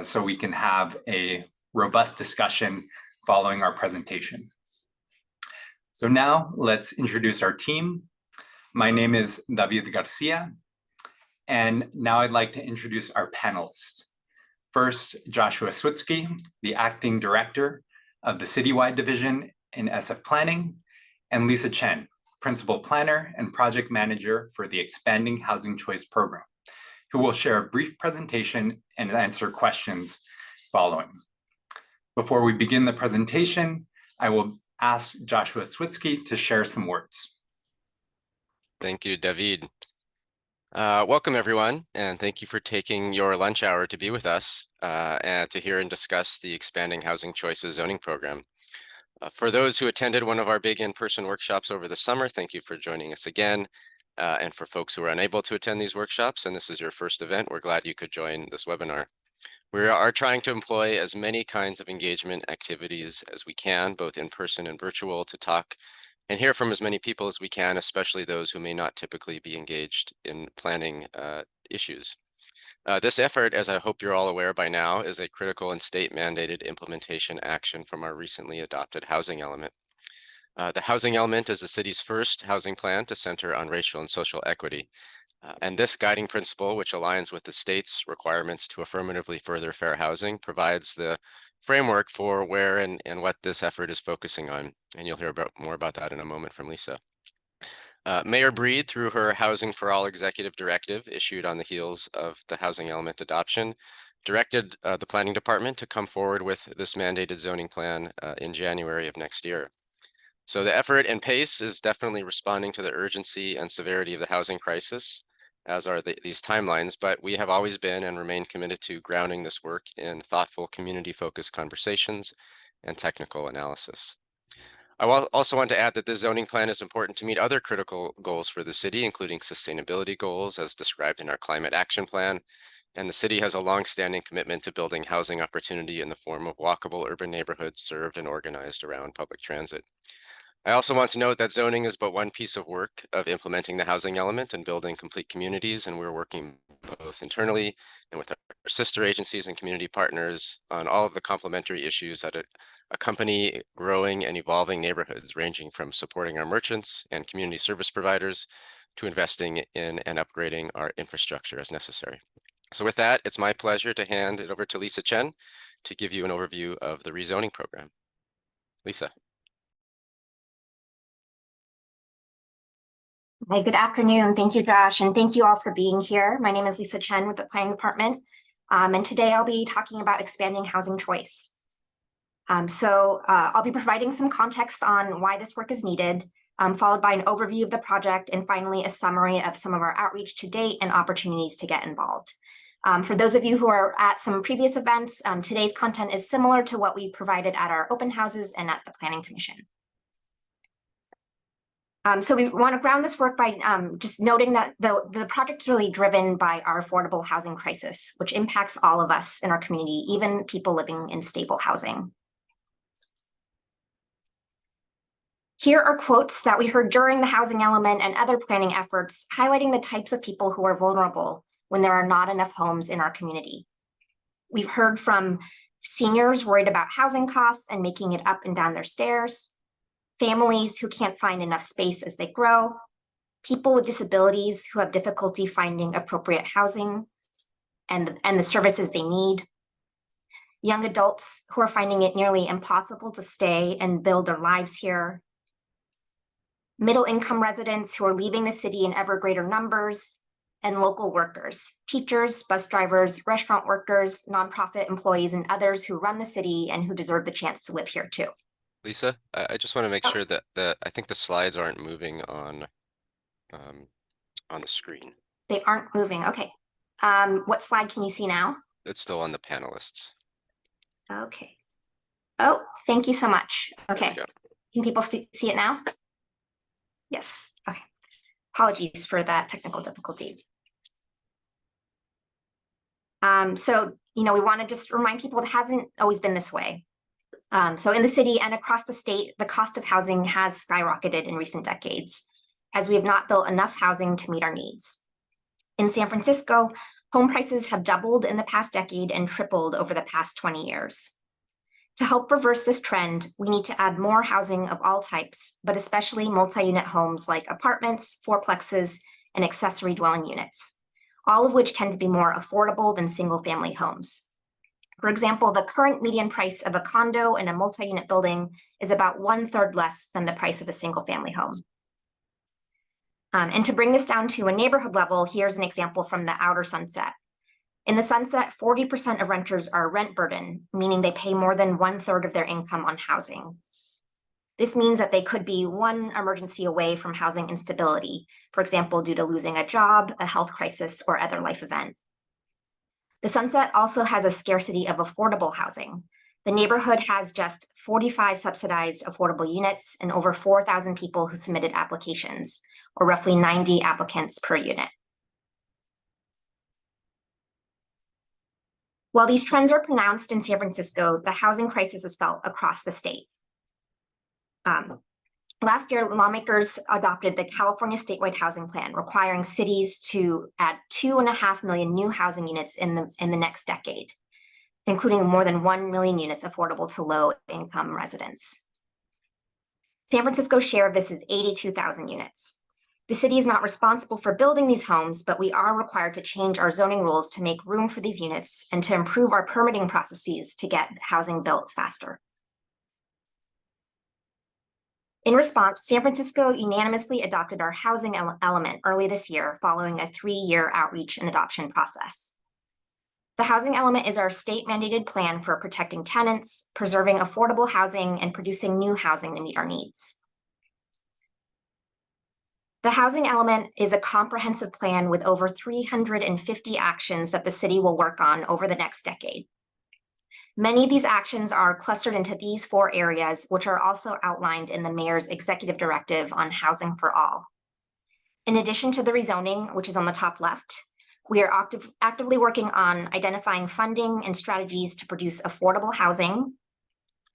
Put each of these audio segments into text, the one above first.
so we can have a robust discussion following our presentation. So now let's introduce our team. My name is David Garcia, and now I'd like to introduce our panelists. First, Joshua Switsky, the Acting Director of the Citywide Division in SF Planning, and Lisa Chen, Principal Planner and Project Manager for the Expanding Housing Choice Program, who will share a brief presentation and answer questions following. Before we begin the presentation, I will ask Joshua Switsky to share some words. Thank you, David. Welcome, everyone, and thank you for taking your lunch hour to be with us and to hear and discuss the Expanding Housing Choices zoning program. For those who attended one of our big in-person workshops over the summer, thank you for joining us again. And for folks who are unable to attend these workshops, and this is your first event, we're glad you could join this webinar. We are trying to employ as many kinds of engagement activities as we can, both in person and virtual, to talk and hear from as many people as we can, especially those who may not typically be engaged in planning issues. This effort, as I hope you're all aware by now, is a critical and state-mandated implementation action from our recently adopted housing element. The housing element is the city's first housing plan to center on racial and social equity. And this guiding principle, which aligns with the state's requirements to affirmatively further fair housing, provides the framework for where and what this effort is focusing on. And you'll hear more about that in a moment from Lisa. Mayor Breed, through her Housing for All executive directive issued on the heels of the housing element adoption, directed the planning department to come forward with this mandated zoning plan in January of next year. So the effort and pace is definitely responding to the urgency and severity of the housing crisis, as are these timelines, but we have always been and remain committed to grounding this work in thoughtful, community-focused conversations and technical analysis. I also want to add that this zoning plan is important to meet other critical goals for the city, including sustainability goals as described in our climate action plan. And the city has a long-standing commitment to building housing opportunity in the form of walkable urban neighborhoods served and organized around public transit. I also want to note that zoning is but one piece of work of implementing the housing element and building complete communities, and we're working both internally and with our sister agencies and community partners on all of the complementary issues that accompany growing and evolving neighborhoods, ranging from supporting our merchants and community service providers to investing in and upgrading our infrastructure as necessary. So with that, it's my pleasure to hand it over to Lisa Chen to give you an overview of the rezoning program. Lisa. Hi, good afternoon. Thank you, Josh, and thank you all for being here. My name is Lisa Chen with the Planning Department, and today I'll be talking about expanding housing choice. I'll be providing some context on why this work is needed, followed by an overview of the project, and finally a summary of some of our outreach to date and opportunities to get involved. For those of you who are at some previous events, today's content is similar to what we provided at our open houses and at the Planning Commission. So we want to ground this work by just noting that the project is really driven by our affordable housing crisis, which impacts all of us in our community, even people living in stable housing. Here are quotes that we heard during the housing element and other planning efforts, highlighting the types of people who are vulnerable when there are not enough homes in our community. We've heard from seniors worried about housing costs and making it up and down their stairs, families who can't find enough space as they grow, people with disabilities who have difficulty finding appropriate housing and the services they need, young adults who are finding it nearly impossible to stay and build their lives here, middle-income residents who are leaving the city in ever greater numbers, and local workers, teachers, bus drivers, restaurant workers, nonprofit employees, and others who run the city and who deserve the chance to live here too. Lisa, I just want to make sure that I think the slides aren't moving on the screen. They aren't moving. Okay. What slide can you see now? It's still on the panelists. Okay. Oh, thank you so much. Okay. Can people see it now? Yes. Okay. Apologies for that technical difficulty. We want to just remind people it hasn't always been this way. So in the city and across the state, the cost of housing has skyrocketed in recent decades, as we have not built enough housing to meet our needs. In San Francisco, Home prices have doubled in the past decade and tripled over the past 20 years. To help reverse this trend, we need to add more housing of all types, but especially multi-unit homes like apartments, fourplexes, and accessory dwelling units, all of which tend to be more affordable than single-family homes. For example, the current median price of a condo in a multi-unit building is about 1/3 less than the price of a single-family home. And to bring this down to a neighborhood level, here's an example from the outer Sunset. In the Sunset, 40% of renters are rent burden, meaning they pay more than 1/3 of their income on housing. This means that they could be one emergency away from housing instability, for example, due to losing a job, a health crisis, or other life event. The Sunset also has a scarcity of affordable housing. The neighborhood has just 45 subsidized affordable units and over 4,000 people who submitted applications, or roughly 90 applicants per unit. While these trends are pronounced in San Francisco, the housing crisis is felt across the state. Last year, lawmakers adopted the California Statewide Housing Plan, requiring cities to add 2.5 million new housing units in the next decade, including more than 1 million units affordable to low-income residents. San Francisco's share of this is 82,000 units. The city is not responsible for building these homes, but we are required to change our zoning rules to make room for these units and to improve our permitting processes to get housing built faster. In response, San Francisco unanimously adopted our housing element early this year following a 3-year outreach and adoption process. The housing element is our state-mandated plan for protecting tenants, preserving affordable housing, and producing new housing to meet our needs. The housing element is a comprehensive plan with over 350 actions that the city will work on over the next decade. Many of these actions are clustered into these 4 areas, which are also outlined in the mayor's executive directive on housing for all. In addition to the rezoning, which is on the top left, we are actively working on identifying funding and strategies to produce affordable housing,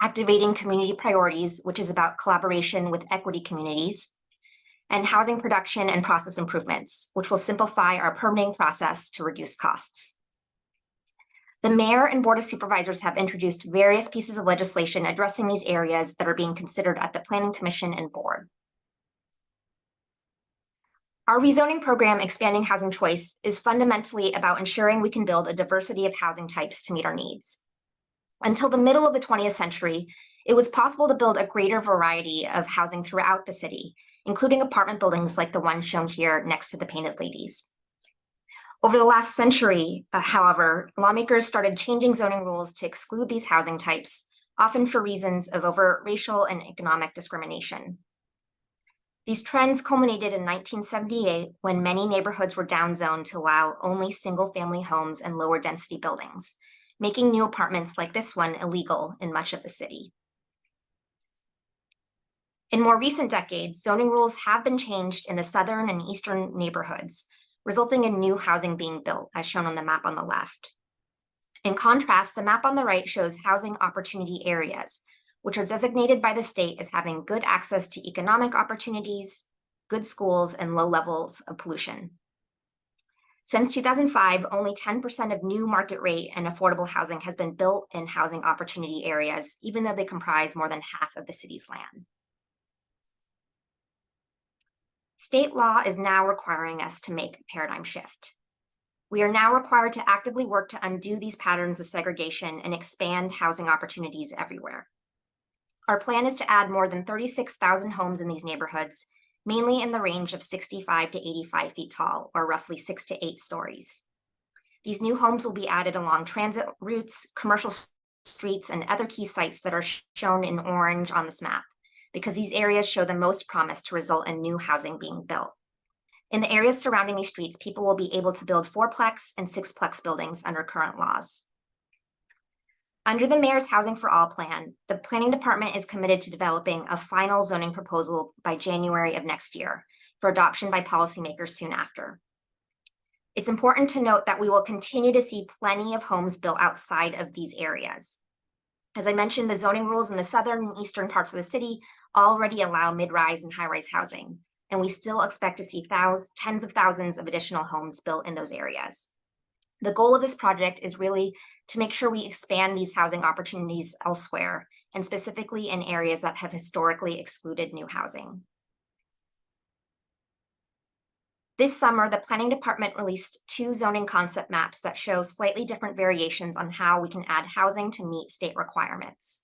activating community priorities, which is about collaboration with equity communities, and housing production and process improvements, which will simplify our permitting process to reduce costs. The mayor and board of supervisors have introduced various pieces of legislation addressing these areas that are being considered at the Planning Commission and board. Our rezoning program, Expanding Housing Choice, is fundamentally about ensuring we can build a diversity of housing types to meet our needs. Until the middle of the 20th century, it was possible to build a greater variety of housing throughout the city, including apartment buildings like the one shown here next to the Painted Ladies. Over the last century, however, lawmakers started changing zoning rules to exclude these housing types, often for reasons of overt racial and economic discrimination. These trends culminated in 1978 when many neighborhoods were downzoned to allow only single-family homes and lower density buildings, making new apartments like this one illegal in much of the city. In more recent decades, zoning rules have been changed in the southern and eastern neighborhoods, resulting in new housing being built, as shown on the map on the left. In contrast, the map on the right shows housing opportunity areas, which are designated by the state as having good access to economic opportunities, good schools, and low levels of pollution. Since 2005, only 10% of new market rate and affordable housing has been built in housing opportunity areas, even though they comprise more than half of the city's land. State law is now requiring us to make a paradigm shift. We are now required to actively work to undo these patterns of segregation and expand housing opportunities everywhere. Our plan is to add more than 36,000 homes in these neighborhoods, mainly in the range of 65 to 85 feet tall, or roughly 6 to 8 stories. These new homes will be added along transit routes, commercial streets, and other key sites that are shown in orange on this map, because these areas show the most promise to result in new housing being built. In the areas surrounding these streets, people will be able to build 4-plex and 6-plex buildings under current laws. Under the mayor's Housing for All plan, the planning department is committed to developing a final zoning proposal by January of next year for adoption by policymakers soon after. It's important to note that we will continue to see plenty of homes built outside of these areas. As I mentioned, the zoning rules in the southern and eastern parts of the city already allow mid-rise and high-rise housing, and we still expect to see tens of thousands of additional homes built in those areas. The goal of this project is really to make sure we expand these housing opportunities elsewhere, and specifically in areas that have historically excluded new housing. This summer, the Planning Department released 2 zoning concept maps that show slightly different variations on how we can add housing to meet state requirements.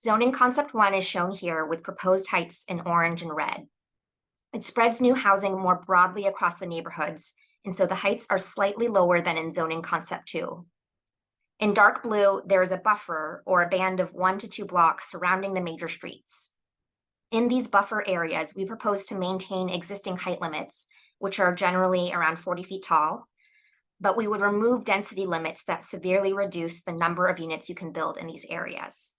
Zoning Concept 1 is shown here with proposed heights in orange and red. It spreads new housing more broadly across the neighborhoods, and so the heights are slightly lower than in Zoning Concept 2. In dark blue, there is a buffer or a band of 1 to 2 blocks surrounding the major streets. In these buffer areas, we propose to maintain existing height limits, which are generally around 40 feet tall, but we would remove density limits that severely reduce the number of units you can build in these areas.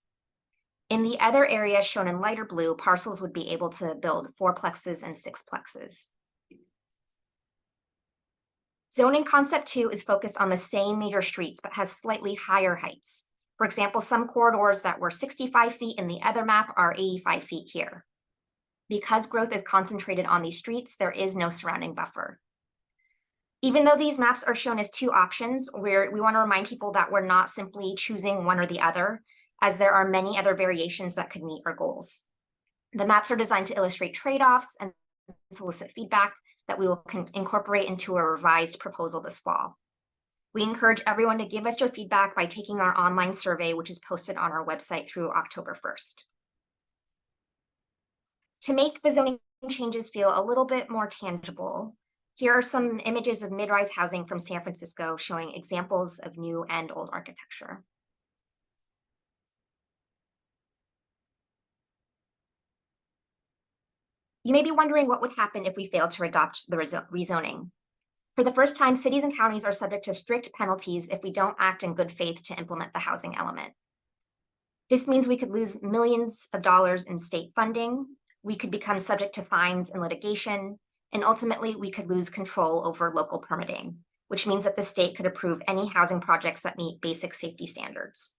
In the other areas shown in lighter blue, parcels would be able to build 4-plexes and 6-plexes. Zoning Concept 2 is focused on the same major streets, but has slightly higher heights. For example, some corridors that were 65 feet in the other map are 85 feet here. Because growth is concentrated on these streets, there is no surrounding buffer. Even though these maps are shown as 2 options, we want to remind people that we're not simply choosing one or the other, as there are many other variations that could meet our goals. The maps are designed to illustrate trade-offs and solicit feedback that we will incorporate into a revised proposal this fall. We encourage everyone to give us your feedback by taking our online survey, which is posted on our website through October 1st. To make the zoning changes feel a little bit more tangible, here are some images of mid-rise housing from San Francisco showing examples of new and old architecture. You may be wondering what would happen if we failed to adopt the rezoning. For the first time, cities and counties are subject to strict penalties if we don't act in good faith to implement the housing element. This means we could lose millions of dollars in state funding, we could become subject to fines and litigation, and ultimately we could lose control over local permitting, which means that the state could approve any housing projects that meet basic safety standards.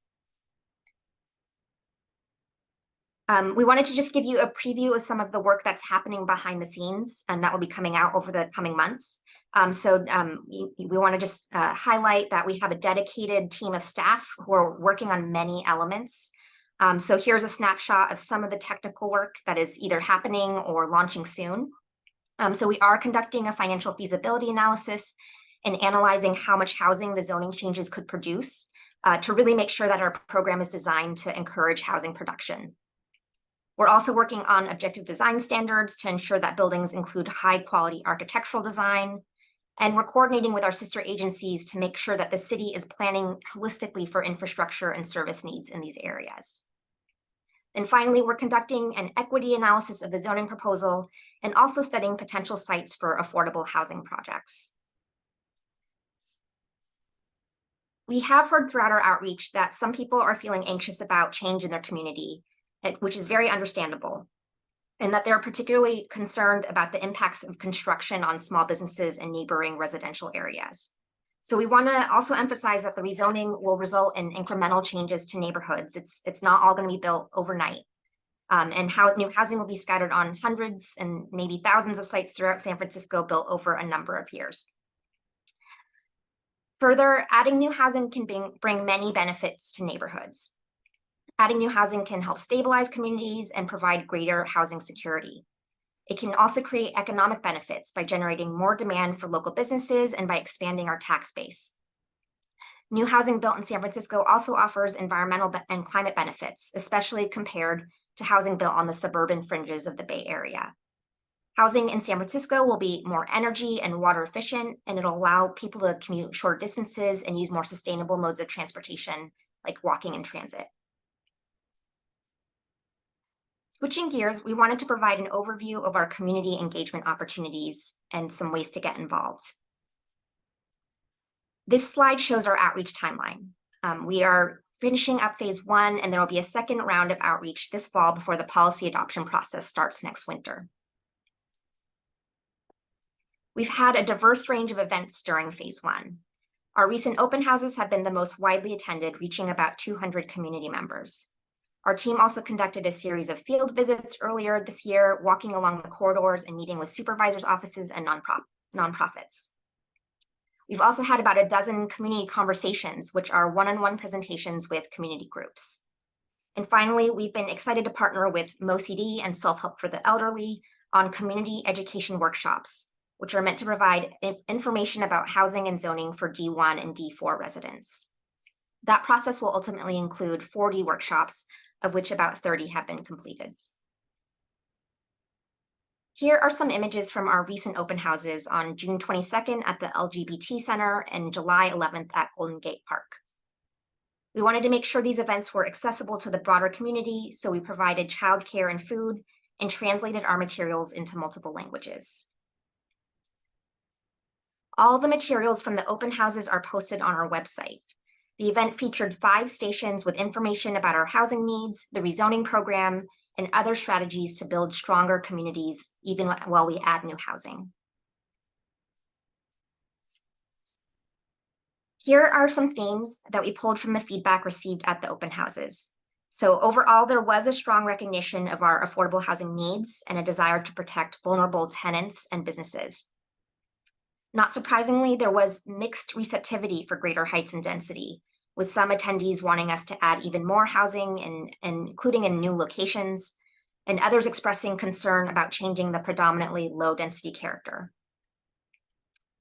We wanted to just give you a preview of some of the work that's happening behind the scenes, and that will be coming out over the coming months. We want to just highlight that we have a dedicated team of staff who are working on many elements. So here's a snapshot of some of the technical work that is either happening or launching soon. So we are conducting a financial feasibility analysis and analyzing how much housing the zoning changes could produce to really make sure that our program is designed to encourage housing production. We're also working on objective design standards to ensure that buildings include high quality architectural design. And we're coordinating with our sister agencies to make sure that the city is planning holistically for infrastructure and service needs in these areas. And finally, we're conducting an equity analysis of the zoning proposal and also studying potential sites for affordable housing projects. We have heard throughout our outreach that some people are feeling anxious about change in their community, which is very understandable, and that they're particularly concerned about the impacts of construction on small businesses and neighboring residential areas. So we want to also emphasize that the rezoning will result in incremental changes to neighborhoods. It's not all going to be built overnight. And how new housing will be scattered on hundreds and maybe thousands of sites throughout San Francisco built over a number of years. Further, adding new housing can bring many benefits to neighborhoods. Adding new housing can help stabilize communities and provide greater housing security. It can also create economic benefits by generating more demand for local businesses and by expanding our tax base. New housing built in San Francisco also offers environmental and climate benefits, especially compared to housing built on the suburban fringes of the Bay Area. Housing in San Francisco will be more energy and water efficient, and it'll allow people to commute short distances and use more sustainable modes of transportation, like walking and transit. Switching gears, we wanted to provide an overview of our community engagement opportunities and some ways to get involved. This slide shows our outreach timeline. We are finishing up phase 1, and there will be a second round of outreach this fall before the policy adoption process starts next winter. We've had a diverse range of events during phase 1. Our recent open houses have been the most widely attended, reaching about 200 community members. Our team also conducted a series of field visits earlier this year, walking along the corridors and meeting with supervisors' offices and nonprofits. We've also had about a dozen community conversations, which are one-on-one presentations with community groups. And finally, we've been excited to partner with MoCD and Self-Help for the Elderly on community education workshops, which are meant to provide information about housing and zoning for D1 and D4 residents. That process will ultimately include 40 workshops, of which about 30 have been completed. Here are some images from our recent open houses on June 22nd at the LGBT Center and July 11th at Golden Gate Park. We wanted to make sure these events were accessible to the broader community, so we provided childcare and food and translated our materials into multiple languages. All the materials from the open houses are posted on our website. The event featured 5 stations with information about our housing needs, the rezoning program, and other strategies to build stronger communities, even while we add new housing. Here are some themes that we pulled from the feedback received at the open houses. So overall, there was a strong recognition of our affordable housing needs and a desire to protect vulnerable tenants and businesses. Not surprisingly, there was mixed receptivity for greater heights and density, with some attendees wanting us to add even more housing and including in new locations, and others expressing concern about changing the predominantly low density character.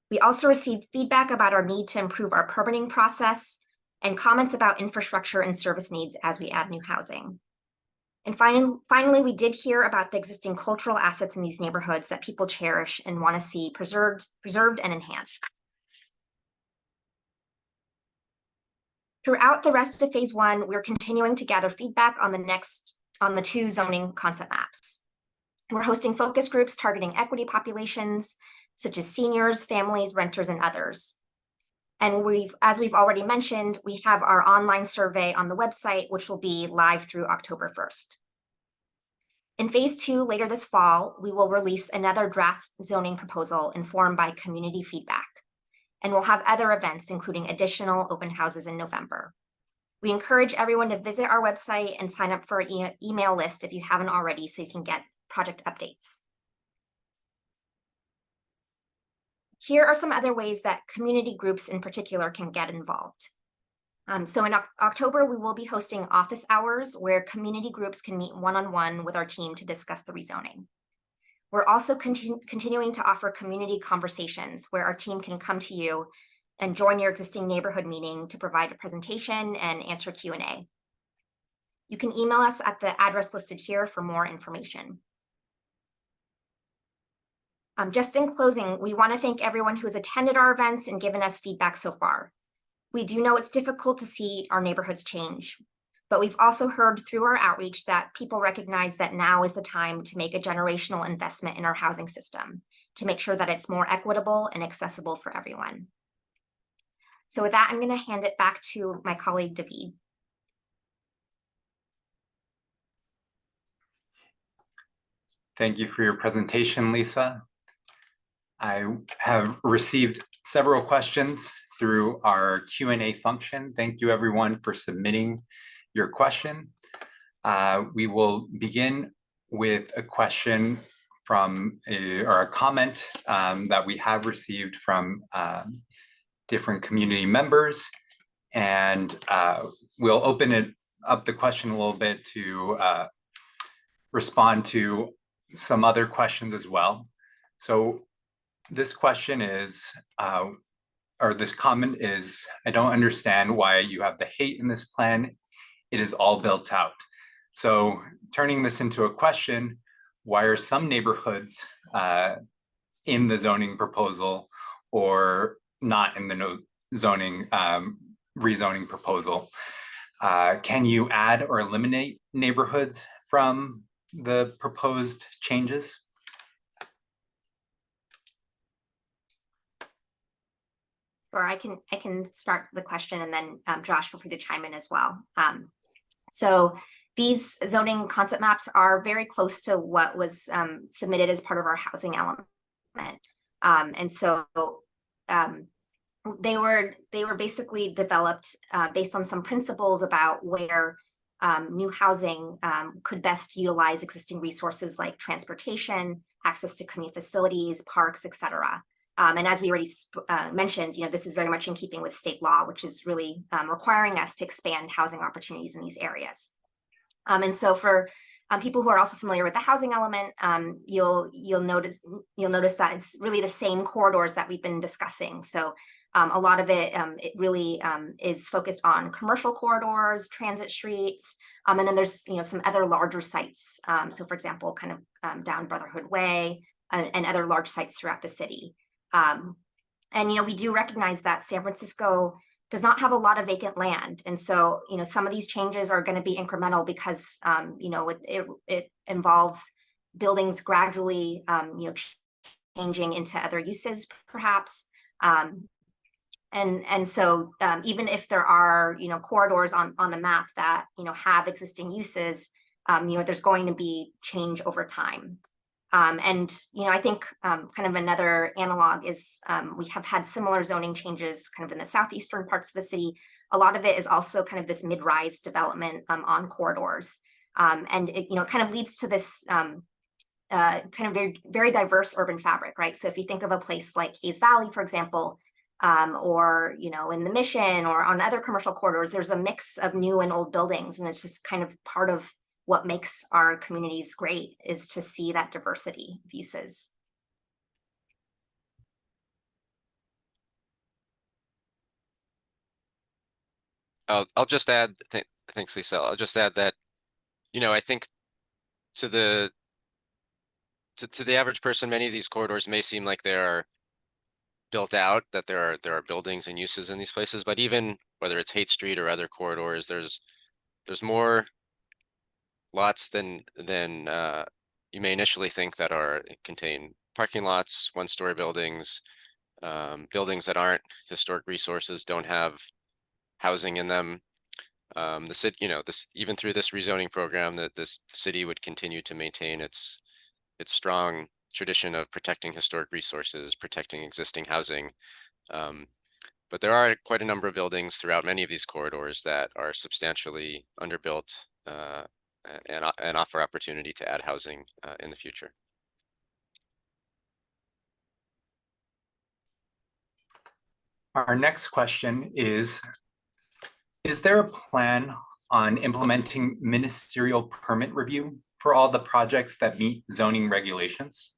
We also received feedback about our need to improve our permitting process and comments about infrastructure and service needs as we add new housing. And finally, we did hear about the existing cultural assets in these neighborhoods that people cherish and want to see preserved and enhanced. Throughout the rest of phase 1, we're continuing to gather feedback on the 2 zoning concept maps. We're hosting focus groups targeting equity populations, such as seniors, families, renters, and others. And as we've already mentioned, we have our online survey on the website, which will be live through October 1st. In phase 2, later this fall, we will release another draft zoning proposal informed by community feedback. And we'll have other events, including additional open houses in November. We encourage everyone to visit our website and sign up for an email list if you haven't already, so you can get project updates. Here are some other ways that community groups in particular can get involved. So in October, we will be hosting office hours where community groups can meet one-on-one with our team to discuss the rezoning. We're also continuing to offer community conversations where our team can come to you and join your existing neighborhood meeting to provide a presentation and answer Q&A. You can email us at the address listed here for more information. Just in closing, we want to thank everyone who has attended our events and given us feedback so far. We do know it's difficult to see our neighborhoods change, but we've also heard through our outreach that people recognize that now is the time to make a generational investment in our housing system to make sure that it's more equitable and accessible for everyone. So with that, I'm going to hand it back to my colleague, David. Thank you for your presentation, Lisa. I have received several questions through our Q&A function. Thank you everyone for submitting your question. We will begin with a question from or a comment that we have received from different community members, and we'll open up the question a little bit to respond to some other questions as well. So this question is, or this comment is, I don't understand why you have the hate in this plan. It is all built out. So turning this into a question, why are some neighborhoods in the zoning proposal or not in the zoning rezoning proposal? Can you add or eliminate neighborhoods from the proposed changes? Or I can start the question, and then Josh, feel free to chime in as well. So these zoning concept maps are very close to what was submitted as part of our housing element. And so they were basically developed based on some principles about where new housing could best utilize existing resources like transportation, access to community facilities, parks, etc. And as we already mentioned, this is very much in keeping with state law, which is really requiring us to expand housing opportunities in these areas. And so for people who are also familiar with the housing element, you'll notice that it's really the same corridors that we've been discussing. So a lot of it really is focused on commercial corridors, transit streets, and then there's some other larger sites. So for example, kind of down Brotherhood Way and other large sites throughout the city. And we do recognize that San Francisco does not have a lot of vacant land, and so some of these changes are going to be incremental because it involves buildings gradually changing into other uses, perhaps. And so even if there are corridors on the map that have existing uses, there's going to be change over time. And I think kind of another analog is we have had similar zoning changes kind of in the southeastern parts of the city. A lot of it is also kind of this mid-rise development on corridors, and it kind of leads to this kind of very, very diverse urban fabric, right? So if you think of a place like Hayes Valley, for example, or in the Mission or on other commercial corridors, there's a mix of new and old buildings, and it's just kind of part of what makes our communities great, is to see that diversity of uses. I'll just add, thanks, Lisa. I'll just add that, I think to the average person, many of these corridors may seem like they're built out, that there are buildings and uses in these places, but even whether it's Haight Street or other corridors, there's more lots than you may initially think that contain parking lots, one-story buildings, buildings that aren't historic resources, don't have housing in them. The city, even through this rezoning program, that this city would continue to maintain its strong tradition of protecting historic resources, protecting existing housing. But there are quite a number of buildings throughout many of these corridors that are substantially underbuilt and offer opportunity to add housing in the future. Our next question is there a plan on implementing ministerial permit review for all the projects that meet zoning regulations?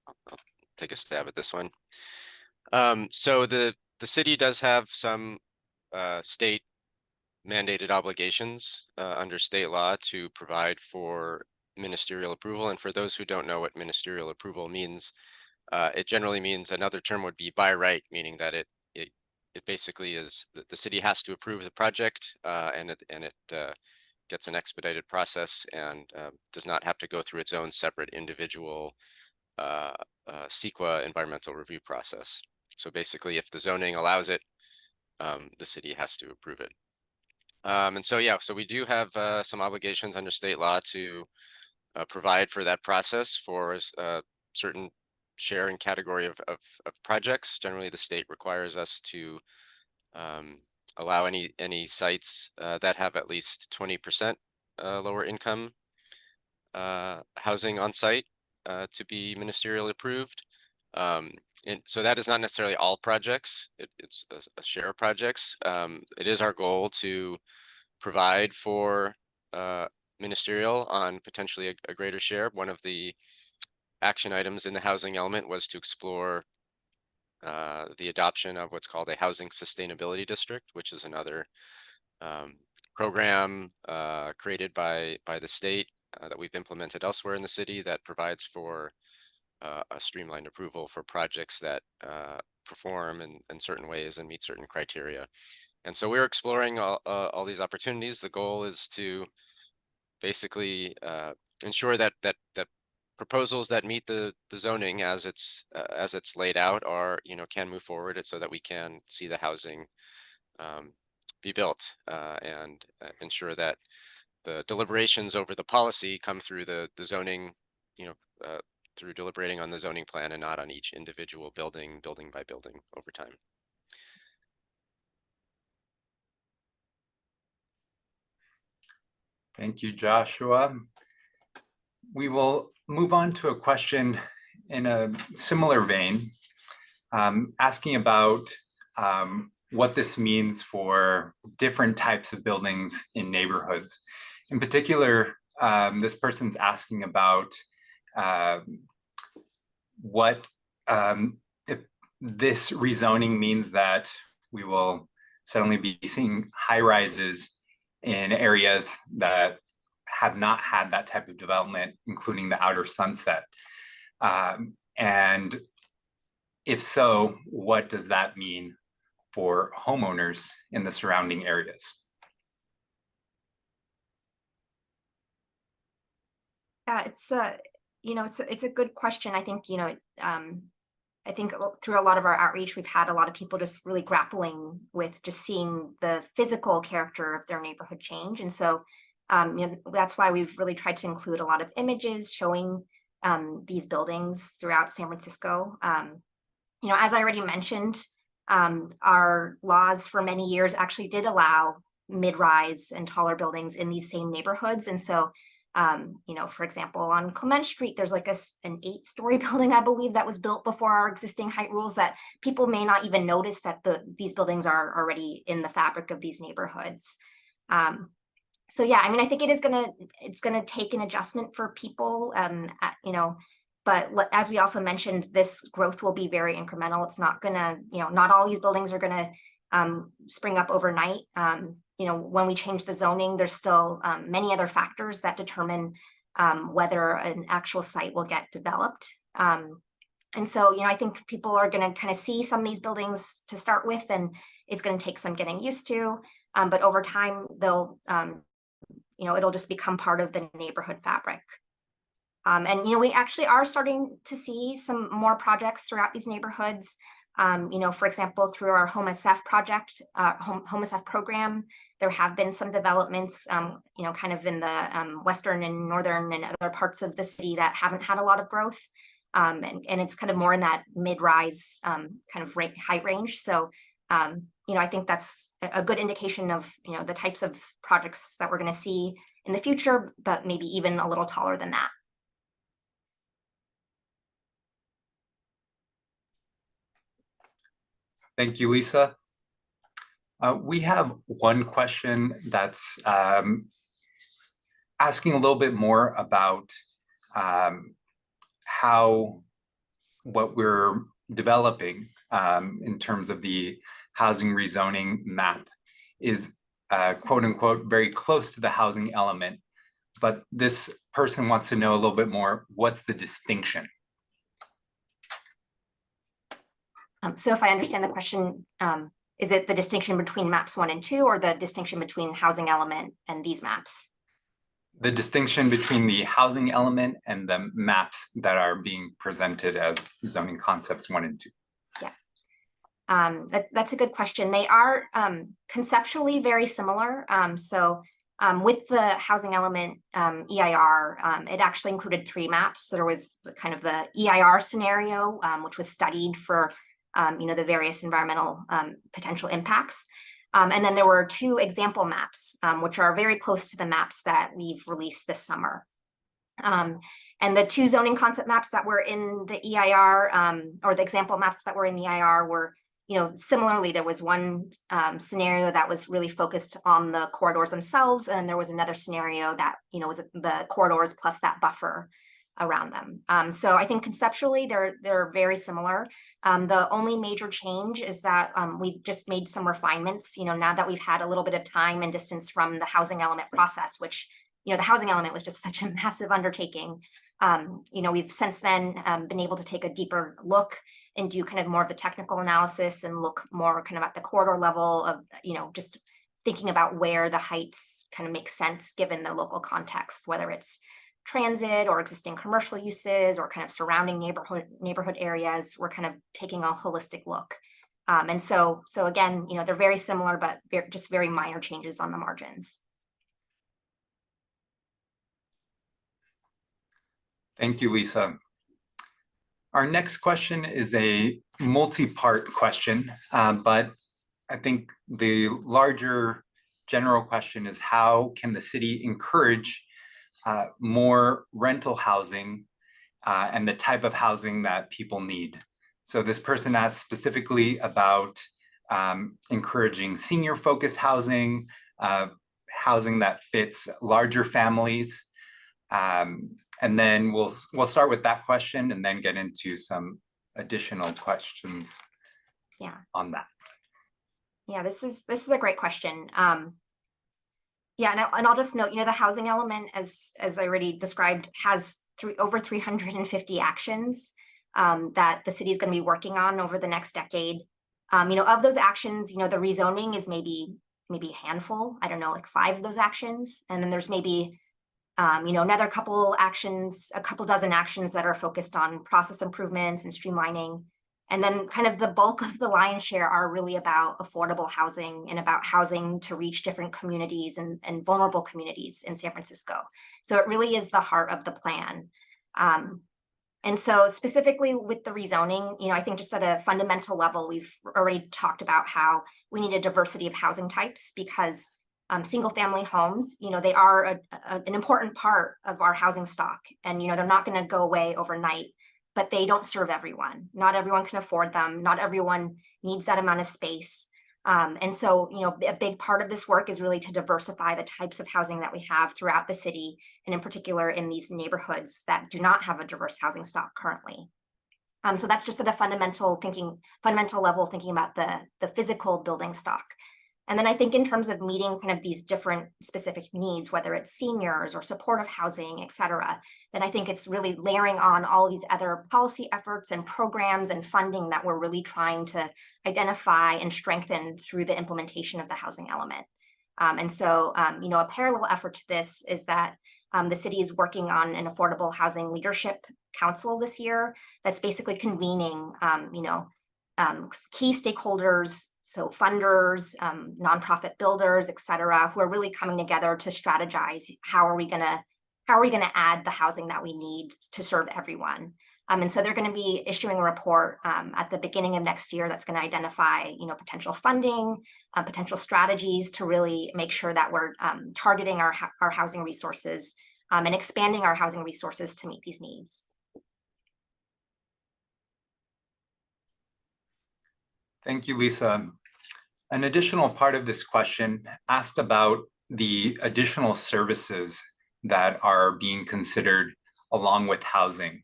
I'll take a stab at this one. So the city does have some state mandated obligations under state law to provide for ministerial approval. And for those who don't know what ministerial approval means, it generally means, another term would be by right, meaning that it basically is the city has to approve the project, and it gets an expedited process and does not have to go through its own separate individual CEQA environmental review process. So basically, if the zoning allows it, the city has to approve it. And so, yeah, so we do have some obligations under state law to provide for that process for a certain share and category of projects. Generally, the state requires us to allow any sites that have at least 20% lower income housing on site to be ministerially approved. And so that is not necessarily all projects. It's a share of projects. It is our goal to provide for ministerial on potentially a greater share. One of the action items in the housing element was to explore the adoption of what's called a housing sustainability district, which is another program created by the state that we've implemented elsewhere in the city that provides for a streamlined approval for projects that perform in certain ways and meet certain criteria. And so we're exploring all these opportunities. The goal is to basically ensure that proposals that meet the zoning as it's laid out are can move forward, so that we can see the housing be built and ensure that the deliberations over the policy come through the zoning, through deliberating on the zoning plan and not on each individual building by building over time. Thank you, Joshua. We will move on to a question in a similar vein, asking about what this means for different types of buildings in neighborhoods. In particular, this person's asking about what if this rezoning means that we will suddenly be seeing high rises in areas that have not had that type of development, including the outer Sunset. And if so, what does that mean for homeowners in the surrounding areas? It's a, it's a good question. I think, I think through a lot of our outreach, we've had a lot of people just really grappling with just seeing the physical character of their neighborhood change. And so, that's why we've really tried to include a lot of images showing these buildings throughout San Francisco. As I already mentioned, our laws for many years actually did allow mid-rise and taller buildings in these same neighborhoods. And so, for example, on Clement Street, there's like an 8-story building, I believe, that was built before our existing height rules that people may not even notice that these buildings are already in the fabric of these neighborhoods. So yeah, I mean, I think it's gonna take an adjustment for people, but as we also mentioned, this growth will be very incremental. It's not gonna, not all these buildings are gonna spring up overnight. When we change the zoning, there's still many other factors that determine whether an actual site will get developed. And so, I think people are going to kind of see some of these buildings to start with, and it's going to take some getting used to. But over time, they'll, it'll just become part of the neighborhood fabric. And, we actually are starting to see some more projects throughout these neighborhoods. For example, through our Home SF project, Home SF program, there have been some developments, kind of in the western and northern and other parts of the city that haven't had a lot of growth. And it's kind of more in that mid-rise kind of height range. So, I think that's a good indication of, the types of projects that we're going to see in the future, but maybe even a little taller than that. Thank you, Lisa. We have one question that's asking a little bit more about how what we're developing in terms of the housing rezoning map is quote unquote very close to the housing element. But this person wants to know a little bit more, what's the distinction? So if I understand the question, is it the distinction between maps 1 and 2, or the distinction between housing element and these maps? The distinction between the housing element and the maps that are being presented as zoning concepts 1 and 2. Yeah, that's a good question. They are conceptually very similar. With the housing element EIR, it actually included 3 maps. So there was kind of the EIR scenario, which was studied for the various environmental potential impacts. And then there were 2 example maps, which are very close to the maps that we've released this summer. And the 2 zoning concept maps that were in the EIR, or the example maps that were in the EIR were, similarly, there was one scenario that was really focused on the corridors themselves, and there was another scenario that, was the corridors plus that buffer around them. So I think conceptually they're very similar. The only major change is that we've just made some refinements, now that we've had a little bit of time and distance from the housing element process, which, the housing element was just such a massive undertaking. We've since then been able to take a deeper look and do kind of more of the technical analysis and look more kind of at the corridor level of, just thinking about where the heights kind of make sense given the local context, whether it's transit or existing commercial uses or kind of surrounding neighborhood areas. We're kind of taking a holistic look. And so again, they're very similar, but just very minor changes on the margins. Thank you, Lisa. Our next question is a multi-part question, but I think the larger general question is, how can the city encourage more rental housing and the type of housing that people need. So this person asked specifically about encouraging senior-focused housing, housing that fits larger families. And then we'll start with that question and then get into some additional questions on that. Yeah, this is a great question. Yeah, and I'll just note, the housing element, as I already described, has over 350 actions that the city is going to be working on over the next decade. Of those actions, the rezoning is maybe a handful. I don't know, like 5 of those actions, and then there's maybe another couple actions, a couple dozen actions that are focused on process improvements and streamlining. And then kind of the bulk of the lion's share are really about affordable housing and about housing to reach different communities and vulnerable communities in San Francisco. So it really is the heart of the plan. And so specifically with the rezoning, I think just at a fundamental level, we've already talked about how we need a diversity of housing types because single family homes, they are an important part of our housing stock. And, they're not going to go away overnight, but they don't serve everyone. Not everyone can afford them. Not everyone needs that amount of space. And so, a big part of this work is really to diversify the types of housing that we have throughout the city, and in particular in these neighborhoods that do not have a diverse housing stock currently. So that's just at a fundamental level, thinking about the physical building stock. And then I think in terms of meeting kind of these different specific needs, whether it's seniors or supportive housing, et cetera, then I think it's really layering on all these other policy efforts and programs and funding that we're really trying to identify and strengthen through the implementation of the housing element. And so, a parallel effort to this is that the city is working on an affordable housing leadership council this year that's basically convening, key stakeholders, so funders, nonprofit builders, et cetera, who are really coming together to strategize how are we going to add the housing that we need to serve everyone. And so they're going to be issuing a report at the beginning of next year that's going to identify, potential funding, potential strategies to really make sure that we're targeting our housing resources and expanding our housing resources to meet these needs. Thank you, Lisa. An additional part of this question asked about the additional services that are being considered along with housing.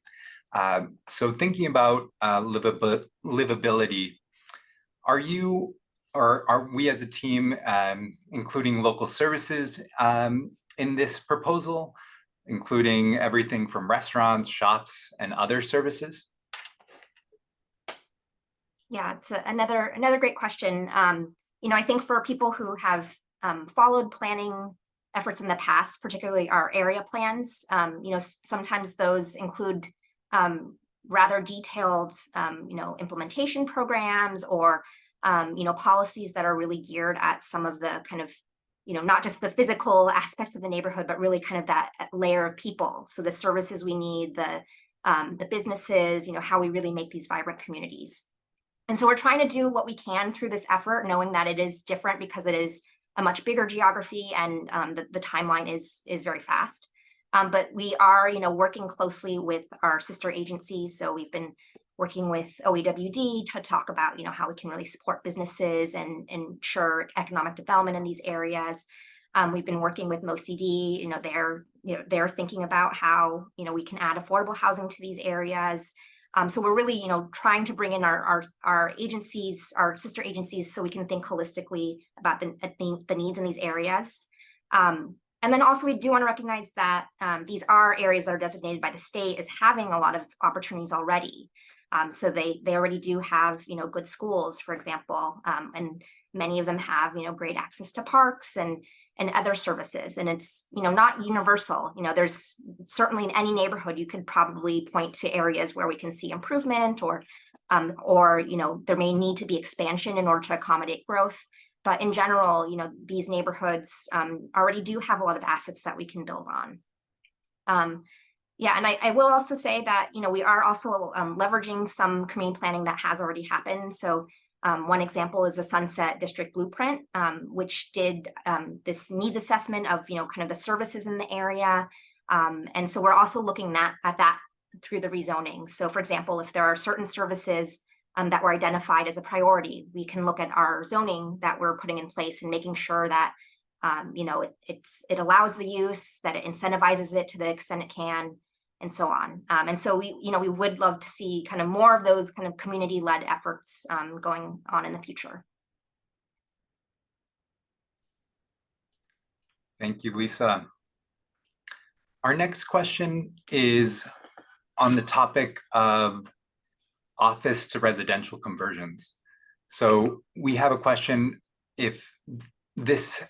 So thinking about livability, are we as a team including local services in this proposal, including everything from restaurants, shops, and other services? Yeah, it's another great question. I think for people who have followed planning efforts in the past, particularly our area plans, sometimes those include rather detailed, implementation programs or, policies that are really geared at some of the kind of, not just the physical aspects of the neighborhood, but really kind of that layer of people. So the services we need, the businesses, how we really make these vibrant communities. And so we're trying to do what we can through this effort, knowing that it is different because it is a much bigger geography and the timeline is very fast. But we are, working closely with our sister agencies. So we've been working with OEWD to talk about, how we can really support businesses and ensure economic development in these areas. We've been working with MoCD. They're thinking about how, we can add affordable housing to these areas. So we're really, trying to bring in our agencies, our sister agencies, so we can think holistically about the needs in these areas. And then also we do want to recognize that these are areas that are designated by the state as having a lot of opportunities already. So they already do have, good schools, for example, and many of them have, great access to parks and other services. And it's, not universal. There's certainly in any neighborhood, you could probably point to areas where we can see improvement or there may need to be expansion in order to accommodate growth. But in general, these neighborhoods already do have a lot of assets that we can build on. Yeah, and I will also say that, we are also leveraging some community planning that has already happened. So one example is the Sunset District Blueprint, which did this needs assessment of, kind of the services in the area. And so we're also looking at that through the rezoning. So for example, if there are certain services that were identified as a priority, we can look at our zoning that we're putting in place and making sure that it allows the use, that it incentivizes it to the extent it can, and so on. And so we would love to see kind of more of those kind of community-led efforts going on in the future. Thank you, Lisa. Our next question is on the topic of office to residential conversions. So we have a question if this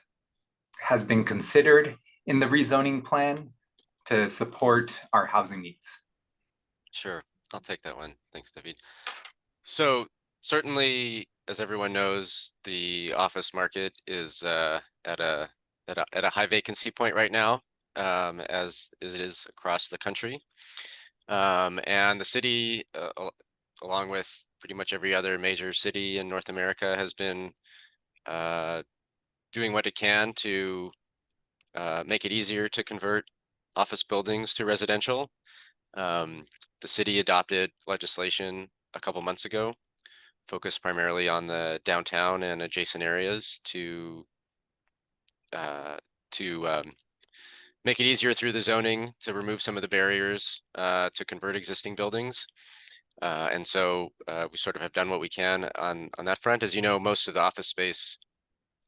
has been considered in the rezoning plan to support our housing needs. Sure, I'll take that one. Thanks, David. So certainly, as everyone knows, the office market is at a high vacancy point right now, as it is across the country. And the city, along with pretty much every other major city in North America, has been doing what it can to make it easier to convert office buildings to residential. The city adopted legislation a couple months ago, focused primarily on the downtown and adjacent areas to make it easier through the zoning to remove some of the barriers to convert existing buildings. And so we sort of have done what we can on that front. As you know, most of the office space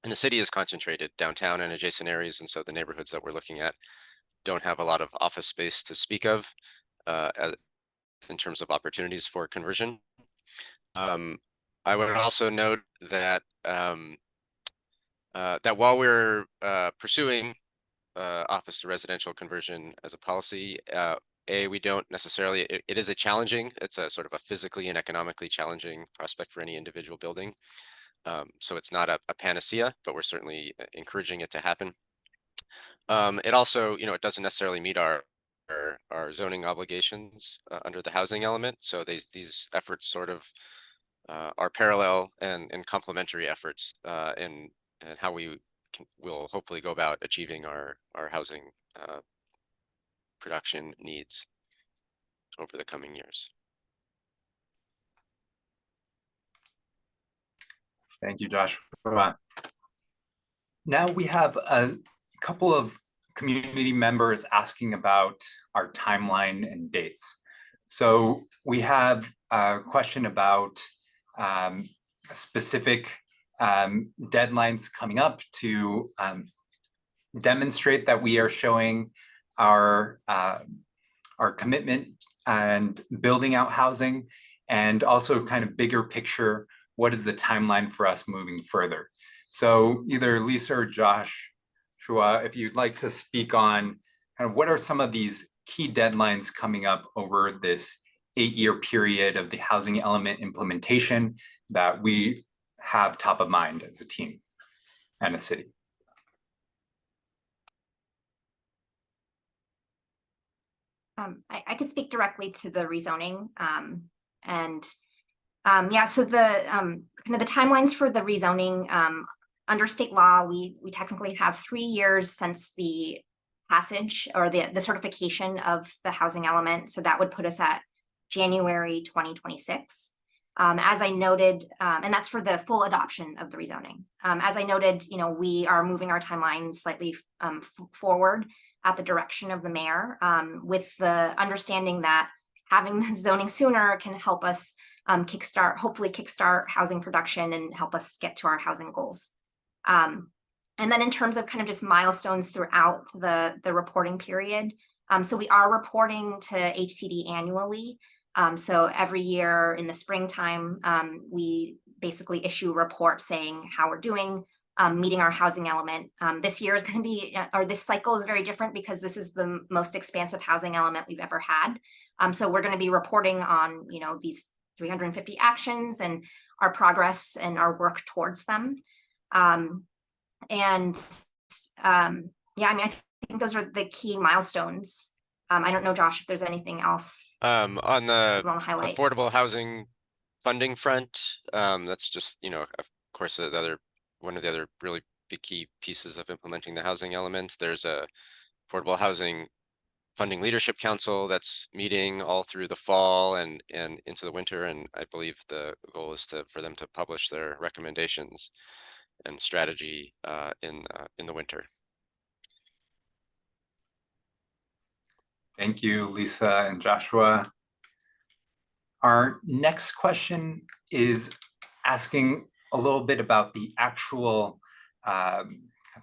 in the city is concentrated downtown and adjacent areas. And so the neighborhoods that we're looking at don't have a lot of office space to speak of in terms of opportunities for conversion. I would also note that that while we're pursuing office to residential conversion as a policy, we don't necessarily, it is it's a sort of a physically and economically challenging prospect for any individual building. So it's not a panacea, but we're certainly encouraging it to happen. It also, it doesn't necessarily meet our zoning obligations under the housing element. So these efforts sort of are parallel and complementary efforts in how we will hopefully go about achieving our housing production needs over the coming years. Thank you, Joshua. Now we have a couple of community members asking about our timeline and dates. So we have a question about specific deadlines coming up to demonstrate that we are showing our commitment and building out housing, and also kind of bigger picture, what is the timeline for us moving further? So either Lisa or Joshua, if you'd like to speak on kind of what are some of these key deadlines coming up over this 8-year period of the housing element implementation that we have top of mind as a team and a city. I could speak directly to the rezoning, so the kind of the timelines for the rezoning under state law, we technically have 3 years since the passage or the certification of the housing element. So that would put us at January 2026. As I noted, and that's for the full adoption of the rezoning. As I noted, we are moving our timeline slightly forward at the direction of the mayor, with the understanding that having the zoning sooner can help us hopefully kickstart housing production and help us get to our housing goals. And then in terms of kind of just milestones throughout the reporting period, so we are reporting to HCD annually. So every year in the springtime, we basically issue a report saying how we're doing, meeting our housing element. This year is going to be, or this cycle is very different because this is the most expansive housing element we've ever had. So we're going to be reporting on, these 350 actions and our progress and our work towards them. I think those are the key milestones. I don't know, Josh, if there's anything else on the you want to highlight. Affordable housing funding front, that's just, of course, one of the other really big key pieces of implementing the housing element. There's a affordable housing Funding Leadership Council that's meeting all through the fall and into the winter. And I believe the goal is for them to publish their recommendations and strategy in the winter. Thank you, Lisa and Joshua. Our next question is asking a little bit about the actual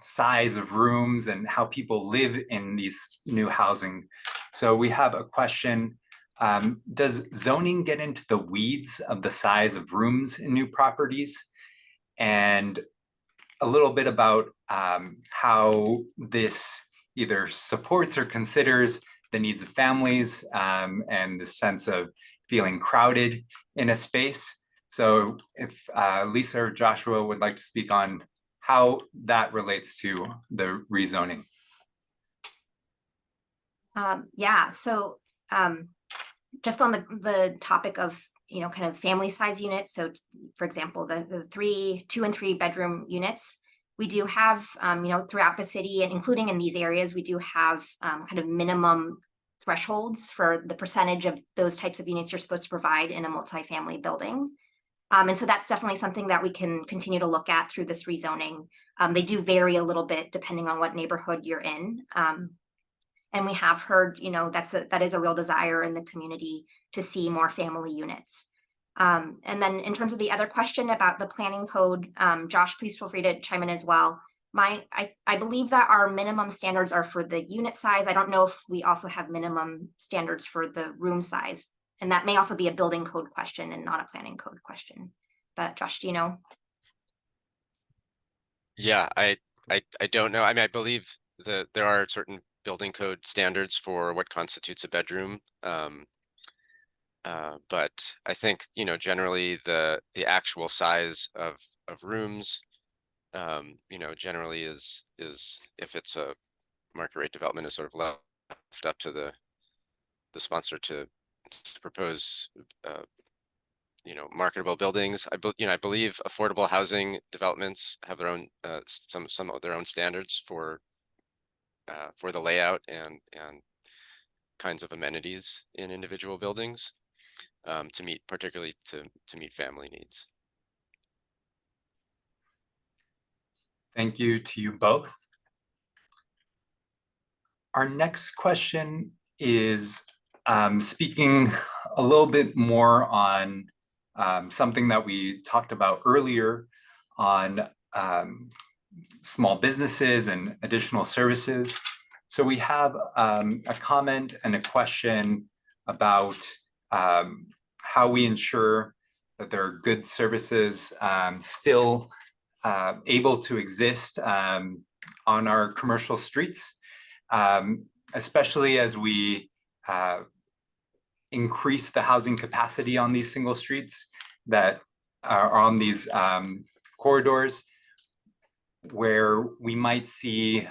size of rooms and how people live in these new housing. So we have a question, does zoning get into the weeds of the size of rooms in new properties? And a little bit about how this either supports or considers the needs of families and the sense of feeling crowded in a space. So if Lisa or Joshua would like to speak on how that relates to the rezoning. Yeah, so just on the topic of, kind of family size units. So for example, the 2 and 3 bedroom units, we do have, throughout the city and including in these areas, we do have kind of minimum thresholds for the percentage of those types of units you're supposed to provide in a multifamily building. And so that's definitely something that we can continue to look at through this rezoning. They do vary a little bit depending on what neighborhood you're in. And we have heard, that is a real desire in the community to see more family units. And then in terms of the other question about the planning code, Josh, please feel free to chime in as well. I believe that our minimum standards are for the unit size. I don't know if we also have minimum standards for the room size. And that may also be a building code question and not a planning code question. But Josh, do you know? Yeah, I don't know. I mean, I believe that there are certain building code standards for what constitutes a bedroom. But I think, generally the actual size of rooms, generally is if it's a market rate development, is sort of left up to the sponsor to propose, marketable buildings. I believe affordable housing developments have their own some of their own standards for the layout and kinds of amenities in individual buildings to meet, particularly to meet family needs. Thank you to you both. Our next question is speaking a little bit more on something that we talked about earlier on small businesses and additional services. So we have a comment and a question about how we ensure that there are good services still able to exist on our commercial streets, especially as we increase the housing capacity on these single streets that are on these corridors, where we might see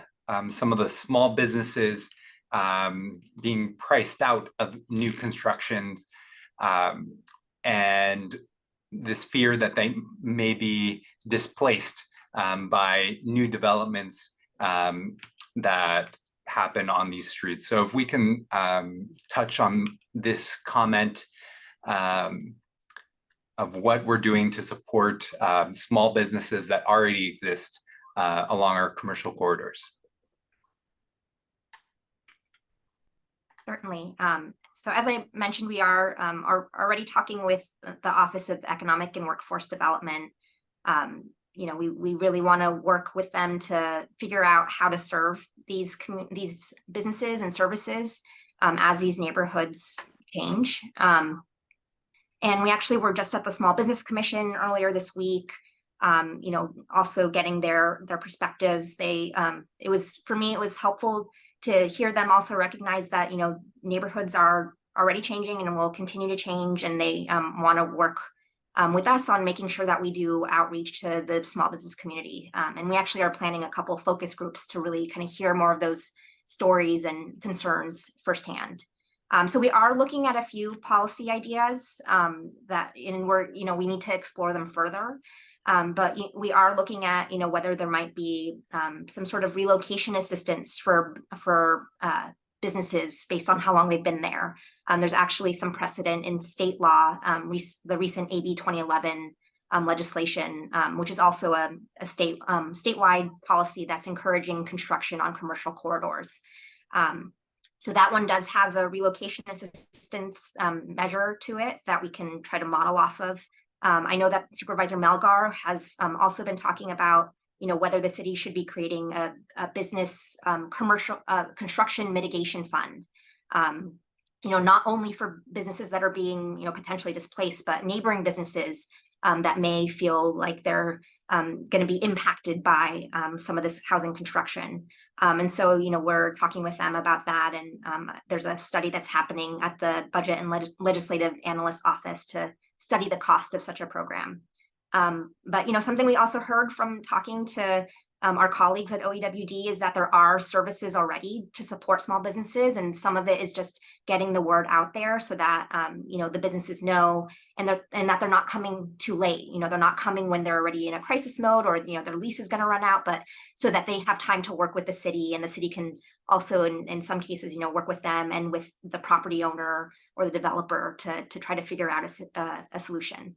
some of the small businesses being priced out of new constructions, and this fear that they may be displaced by new developments that happen on these streets. So if we can touch on this comment of what we're doing to support small businesses that already exist along our commercial corridors. Certainly. So as I mentioned, we are already talking with the Office of Economic and Workforce Development. We really want to work with them to figure out how to serve these businesses and services as these neighborhoods change. And we actually were just at the Small Business Commission earlier this week, also getting their perspectives. For me, it was helpful to hear them also recognize that, neighborhoods are already changing and will continue to change, and they want to work with us on making sure that we do outreach to the small business community. And we actually are planning a couple focus groups to really kind of hear more of those stories and concerns firsthand. So we are looking at a few policy ideas we need to explore them further. But we are looking at, whether there might be some sort of relocation assistance for businesses based on how long they've been there. There's actually some precedent in state law, the recent AB 2011 legislation, which is also a statewide policy that's encouraging construction on commercial corridors. So that one does have a relocation assistance measure to it that we can try to model off of. I know that Supervisor Melgar has also been talking about, whether the city should be creating a business commercial construction mitigation fund. Not only for businesses that are being, potentially displaced, but neighboring businesses that may feel like they're going to be impacted by some of this housing construction. And so, we're talking with them about that. And there's a study that's happening at the Budget and Legislative Analyst Office to study the cost of such a program. But, something we also heard from talking to our colleagues at OEWD is that there are services already to support small businesses, and some of it is just getting the word out there so that the businesses know, and that they're not coming too late. They're not coming when they're already in a crisis mode, or their lease is going to run out, but so that they have time to work with the city, and the city can also in some cases work with them and with the property owner or the developer to try to figure out a solution.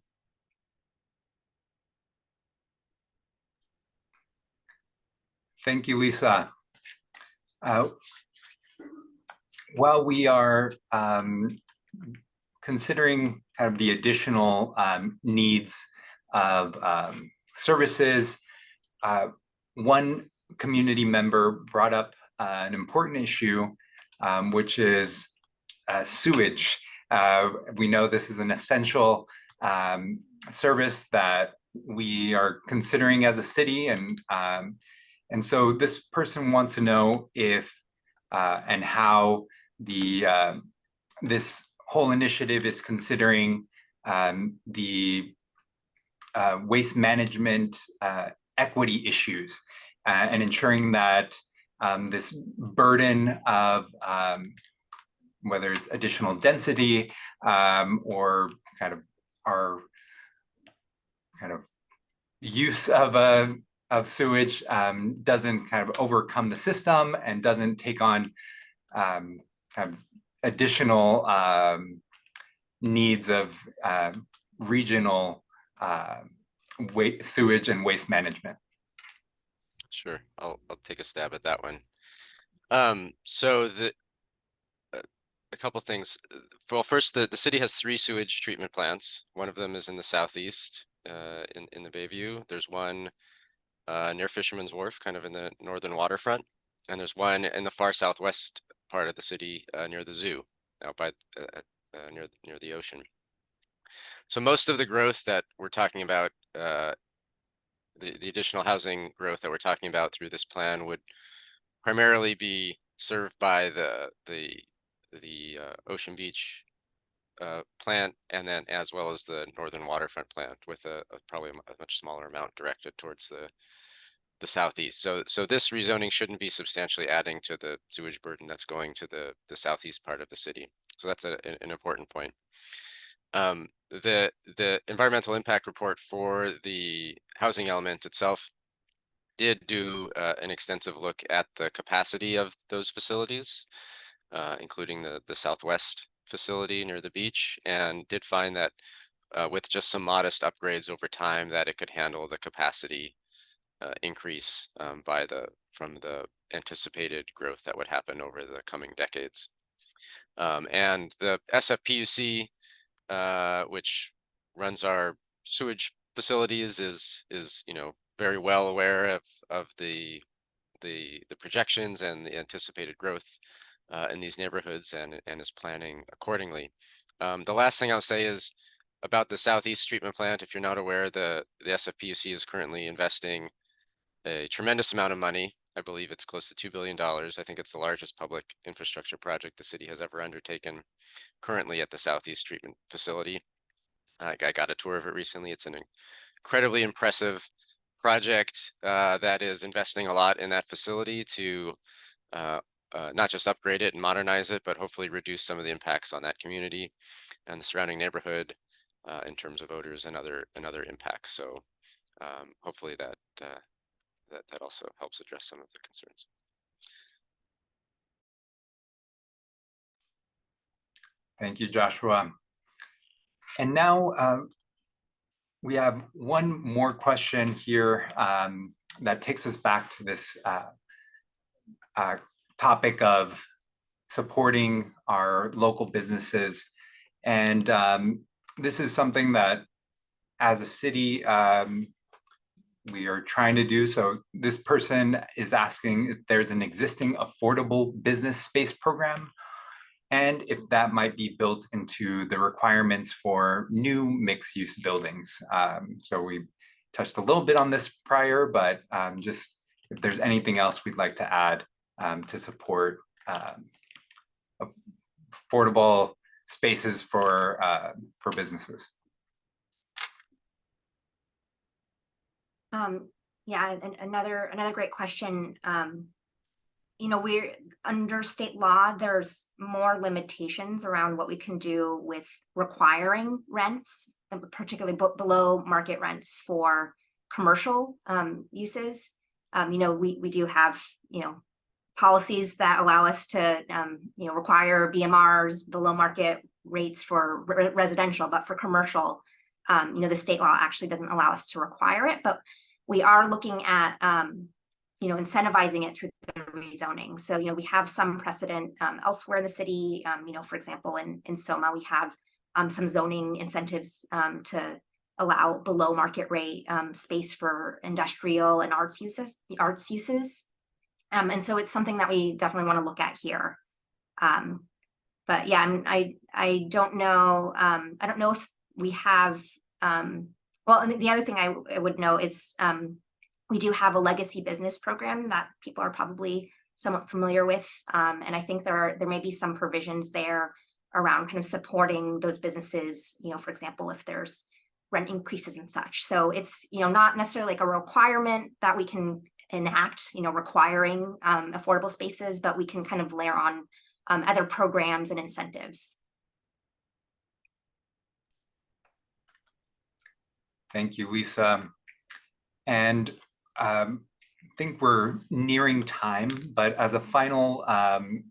Thank you, Lisa. While we are considering kind of the additional needs of services, one community member brought up an important issue, which is sewage. We know this is an essential service that we are considering as a city, and so this person wants to know if and how this whole initiative is considering the waste management equity issues and ensuring that this burden of whether it's additional density or kind of our kind of use of sewage doesn't kind of overcome the system and doesn't take on kind of additional needs of regional sewage and waste management. Sure, I'll take a stab at that one. So a couple things. Well, first, the city has 3 sewage treatment plants. One of them is in the southeast, in the Bayview. There's one near Fisherman's Wharf, kind of in the northern waterfront, and there's one in the far southwest part of the city near the zoo, out by near the ocean. So most of the growth that we're talking about, the additional housing growth that we're talking about through this plan would primarily be served by the Ocean Beach plant, and then as well as the northern waterfront plant, with probably a much smaller amount directed towards the southeast. So this rezoning shouldn't be substantially adding to the sewage burden that's going to the southeast part of the city. So that's an important point. The environmental impact report for the housing element itself did do an extensive look at the capacity of those facilities, including the southwest facility near the beach, and did find that with just some modest upgrades over time, that it could handle the capacity increase from the anticipated growth that would happen over the coming decades. And the SFPUC, which runs our sewage facilities, is very well aware of the projections and the anticipated growth in these neighborhoods, and is planning accordingly. The last thing I'll say is about the Southeast Treatment Plant. If you're not aware, the SFPUC is currently investing a tremendous amount of money. I believe it's close to $2 billion. I think it's the largest public infrastructure project the city has ever undertaken currently at the Southeast Treatment Facility. I got a tour of it recently. It's an incredibly impressive project that is investing a lot in that facility to not just upgrade it and modernize it, but hopefully reduce some of the impacts on that community and the surrounding neighborhood in terms of odors and other impacts. So hopefully that also helps address some of the concerns. Thank you, Joshua. And now we have one more question here that takes us back to this topic of supporting our local businesses. And this is something that as a city, we are trying to do. So this person is asking if there's an existing affordable business space program and if that might be built into the requirements for new mixed-use buildings. So we touched a little bit on this prior, but just if there's anything else we'd like to add to support affordable spaces for businesses. Yeah, and another great question. You know, we're under state law, there's more limitations around what we can do with requiring rents, particularly below market rents for commercial uses. You know, we do have, you know, policies that allow us to, you know, require BMRs below market rates for residential, but for commercial, you know, the state law actually doesn't allow us to require it, but we are looking at, you know, incentivizing it through the rezoning. So, you know, we have some precedent elsewhere in the city. You know, for example, in SOMA, we have some zoning incentives to allow below market rate space for industrial and arts uses. And so it's something that we definitely want to look at here. But yeah, I don't know. I don't know if we have. Well, and the other thing I would know is we do have a legacy business program that people are probably somewhat familiar with. And I think there may be some provisions there around kind of supporting those businesses, you know, for example, if there's rent increases and such. So it's, you know, not necessarily like a requirement that we can enact, you know, requiring affordable spaces, but we can kind of layer on other programs and incentives. Thank you, Lisa. And I think we're nearing time, but as a final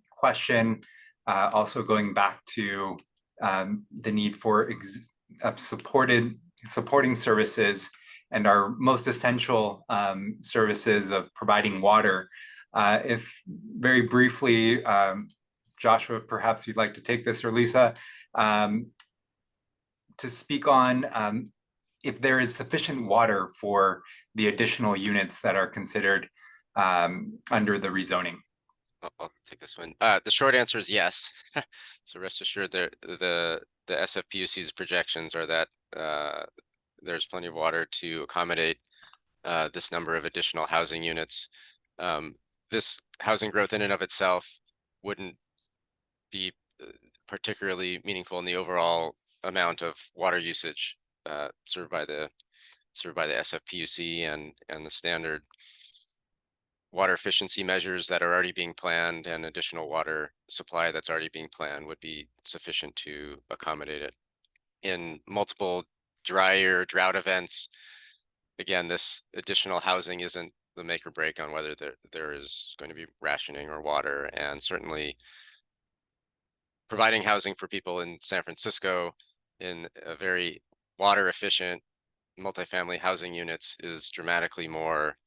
question, also going back to the need for supporting services and our most essential services of providing water. If very briefly, Joshua, perhaps you'd like to take this, or Lisa, to speak on if there is sufficient water for the additional units that are considered under the rezoning. I'll take this one. The short answer is yes. So rest assured the SFPUC's projections are that there's plenty of water to accommodate this number of additional housing units. This housing growth in and of itself wouldn't be particularly meaningful in the overall amount of water usage served by the SFPUC and the standard water efficiency measures that are already being planned and additional water supply that's already being planned would be sufficient to accommodate it. In multiple drought events, again, this additional housing isn't the make or break on whether there is going to be rationing or water, and certainly providing housing for people in San Francisco in a very water efficient multifamily housing units is dramatically more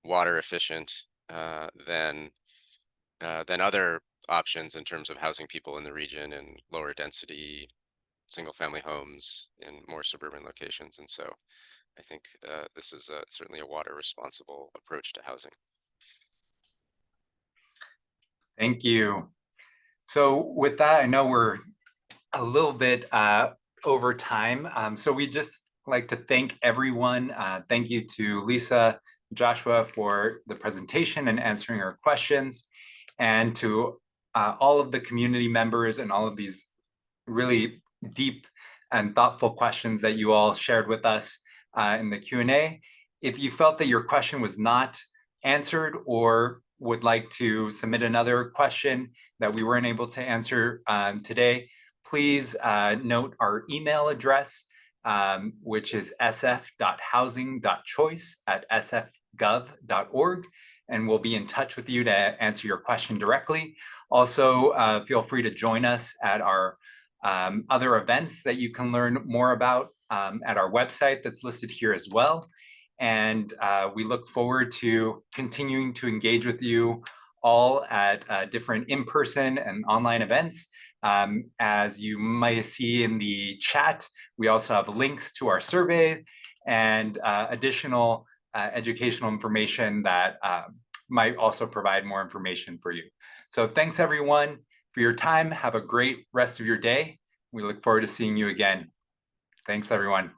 water efficient than other options in terms of housing people in the region in lower density single family homes in more suburban locations. And so I think this is certainly a water responsible approach to housing. Thank you. So with that, I know we're a little bit over time. So we just like to thank everyone. Thank you to Lisa, Joshua for the presentation and answering our questions, and to all of the community members and all of these really deep and thoughtful questions that you all shared with us in the Q&A. If you felt that your question was not answered or would like to submit another question that we weren't able to answer today, please note our email address, which is sf.housing.choice@sfgov.org, and we'll be in touch with you to answer your question directly. Also, feel free to join us at our other events that you can learn more about at our website that's listed here as well. And we look forward to continuing to engage with you all at different in-person and online events. As you might see in the chat, we also have links to our survey and additional educational information that might also provide more information for you. So thanks everyone for your time. Have a great rest of your day. We look forward to seeing you again. Thanks everyone.